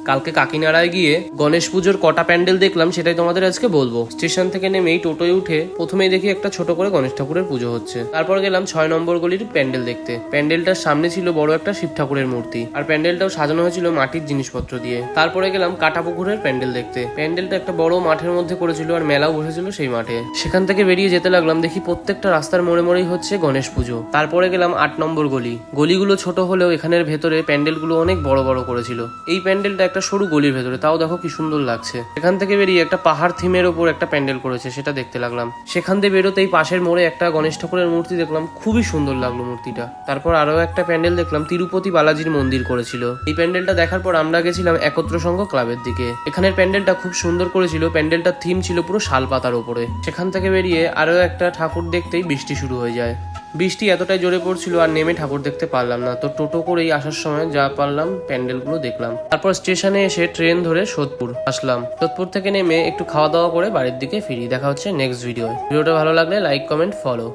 কালকে কাকিনাড়ায় গিয়ে গণেশ পুজোর কটা প্যান্ডেল দেখলাম সেটাই তোমাদের আজকে বলবো। স্টেশন থেকে নেমেই টোটোয় উঠে প্রথমেই দেখি একটা ছোট করে গণেশ ঠাকুরের পুজো হচ্ছে। তারপর গেলাম 6 নম্বর গলির প্যান্ডেল দেখতে। প্যান্ডেলটার সামনে ছিল বড় একটা শিব ঠাকুরের মূর্তি, আর প্যান্ডেলটাও সাজানো হয়েছিল মাটির জিনিসপত্র দিয়ে। তারপরে গেলাম কাটাপুকুরের প্যান্ডেল দেখতে। প্যান্ডেলটা একটা বড় মাঠের মধ্যে করেছিল, আর মেলাও বসেছিল সেই মাঠে। সেখান থেকে বেরিয়ে যেতে লাগলাম, দেখি প্রত্যেকটা রাস্তার মোড়ে মোড়েই হচ্ছে গণেশ পুজো। তারপরে গেলাম 8 নম্বর গলি। গলিগুলো ছোট হলেও এখানের ভেতরে প্যান্ডেলগুলো অনেক বড় বড় করেছিল। এই প্যান্ডেলটা একটা সরু গলির ভেতরে, তাও দেখো কি সুন্দর লাগছে। এখান থেকে বেরিয়ে একটা পাহাড় থিমের ওপর একটা প্যান্ডেল করেছে, সেটা দেখতে লাগলাম। সেখান থেকে বেরোতেই পাশের মোড়ে একটা গণেশ ঠাকুরের মূর্তি দেখলাম, খুবই সুন্দর লাগলো মূর্তিটা। তারপর আরো একটা প্যান্ডেল দেখলাম, তিরুপতি বালাজির মন্দির করেছিল। এই প্যান্ডেলটা দেখার পর আমরা গেছিলাম একত্র সংঘ ক্লাবের দিকে। এখানের প্যান্ডেলটা খুব সুন্দর করেছিল। প্যান্ডেলটার থিম ছিল পুরো শাল পাতার উপরে। সেখান থেকে বেরিয়ে আরো একটা ঠাকুর দেখতেই বৃষ্টি শুরু হয়ে যায়। বৃষ্টি এতটাই জোরে পড়ছিল আর নেমে ঠাকুর দেখতে পারলাম না, তো টোটো করেই আসার সময় যা পারলাম প্যান্ডেলগুলো দেখলাম। তারপর স্টেশনে এসে ট্রেন ধরে সোদপুর আসলাম। সোদপুর থেকে নেমে একটু খাওয়া দাওয়া করে বাড়ির দিকে ফিরি। দেখা হচ্ছে নেক্সট ভিডিওটা ভালো লাগলে লাইক, কমেন্ট, ফলো।